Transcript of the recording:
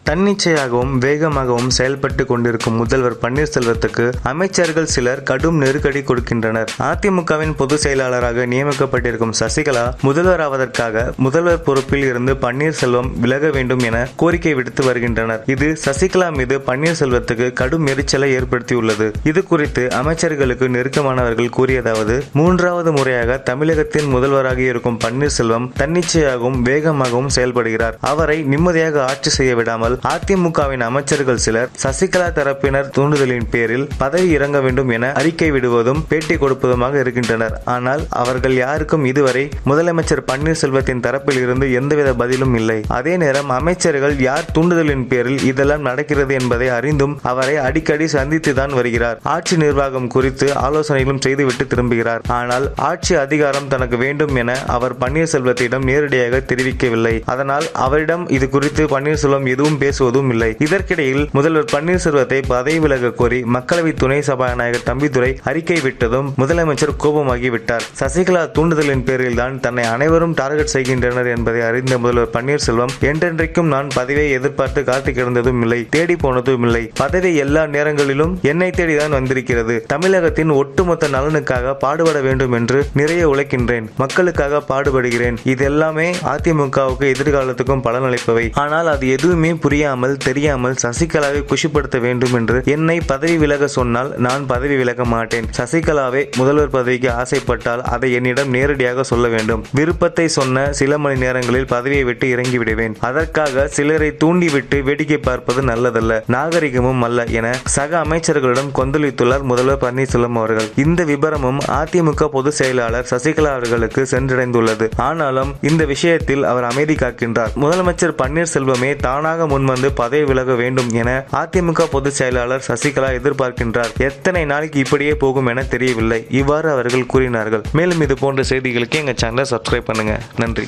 தன்னிச்சையாகவும் வேகமாகவும் செயல்பட்டு கொண்டிருக்கும் முதல்வர் பன்னீர்செல்வத்துக்கு அமைச்சர்கள் சிலர் கடும் நெருக்கடி கொடுக்கின்றனர். அதிமுகவின் பொதுச் செயலாளராக நியமிக்கப்பட்டிருக்கும் சசிகலா முதல்வர் ஆவதற்காக முதல்வர் பொறுப்பில் இருந்து பன்னீர்செல்வம் விலக வேண்டும் என கோரிக்கை விடுத்து வருகின்றனர். இது சசிகலா மீது பன்னீர்செல்வத்துக்கு கடும் எரிச்சலை ஏற்படுத்தியுள்ளது. இது குறித்து அமைச்சர்களுக்கு நெருக்கமானவர்கள் கூறியதாவது: மூன்றாவது முறையாக தமிழகத்தின் முதல்வராக இருக்கும் பன்னீர்செல்வம் தன்னிச்சையாகவும் வேகமாகவும் செயல்படுகிறார். அவரை நிம்மதியாக ஆட்சி செய்ய விடாமல் அதிமுகவின் அமைச்சர்கள் சிலர் சசிகலா தரப்பினர் தூண்டுதலின் பேரில் பதவி இறங்க வேண்டும் என அறிக்கை விடுவதும் பேட்டி கொடுப்பதுமாக இருக்கின்றனர். ஆனால் அவர்கள் யாருக்கும் இதுவரை முதலமைச்சர் பன்னீர்செல்வத்தின் தரப்பில் இருந்து எந்தவித பதிலும் இல்லை. அதே நேரம் அமைச்சர்கள் யார் தூண்டுதலின் பேரில் இதெல்லாம் நடக்கிறது என்பதை அறிந்தும் அவரை அடிக்கடி சந்தித்துதான் வருகிறார். ஆட்சி நிர்வாகம் குறித்து ஆலோசனைகளும் செய்துவிட்டு திரும்புகிறார். ஆனால் ஆட்சி அதிகாரம் தனக்கு வேண்டும் என அவர் பன்னீர்செல்வத்திடம் நேரடியாக தெரிவிக்கவில்லை. அதனால் அவரிடம் இது குறித்து பன்னீர்செல்வம் எதுவும் பேசுவதும் இல்லை. இதற்கிடையில் முதல்வர் பன்னீர்செல்வத்தை பதவி விலக கோரி மக்களவை துணை சபாநாயகர் தம்பிதுரை அறிக்கை விட்டதும் முதலமைச்சர் கோபமாகிவிட்டார். சசிகலா தூண்டுதலின் பேரில் தான் தன்னை அனைவரும் டார்கெட் செய்கின்றனர் என்பதை அறிந்த முதல்வர் பன்னீர்செல்வம் என்றென்றைக்கும் நான் பதவியை எதிர்பார்த்து காத்து கிடந்ததும் இல்லை, தேடி போனதும் இல்லை. பதவி எல்லா நேரங்களிலும் என்னை தேடிதான் வந்திருக்கிறது. தமிழகத்தின் ஒட்டுமொத்த நலனுக்காக பாடுபட வேண்டும் என்று நிறைய உழைக்கின்றேன். மக்களுக்காக பாடுபடுகிறேன். இதெல்லாமே அதிமுகவுக்கு எதிர்காலத்துக்கும் பலனளிப்பவை. ஆனால் அது எதுவுமே புரியாமல் தெரியாமல் சசிகலாவை குஷிப்படுத்த வேண்டும் என்று என்னை பதவி விலக சொன்னால் நான் பதவி விலக மாட்டேன். சசிகலாவை முதல்வர் பதவிக்கு ஆசைப்பட்டால் அதை என்னிடம் நேரடியாக சொல்ல வேண்டும். விருப்பத்தை சொன்ன சில மணி நேரங்களில் பதவியை விட்டு இறங்கி விடுவேன். அதற்காக சிலரை தூண்டிவிட்டு வேடிக்கை பார்ப்பது நல்லதல்ல, நாகரிகமும் அல்ல என சக அமைச்சர்களிடம் கொந்தளித்துள்ளார் முதல்வர் பன்னீர்செல்வம் அவர்கள். இந்த விபரமும் அதிமுக பொதுச் செயலாளர் சசிகலா அவர்களுக்கு சென்றடைந்துள்ளது. ஆனாலும் இந்த விஷயத்தில் அவர் அமைதி காக்கின்றார். முதலமைச்சர் பன்னீர்செல்வமே தானாக முன்வந்து பதவி விலக வேண்டும் என அதிமுக பொதுச் செயலாளர் சசிகலா எதிர்பார்க்கின்றார். எத்தனை நாளைக்கு இப்படியே போகும் என தெரியவில்லை. இவ்வாறு அவர்கள் கூறினார்கள். மேலும் இது போன்ற செய்திகளுக்கு எங்க சேனலை சப்ஸ்கிரைப் பண்ணுங்க. நன்றி.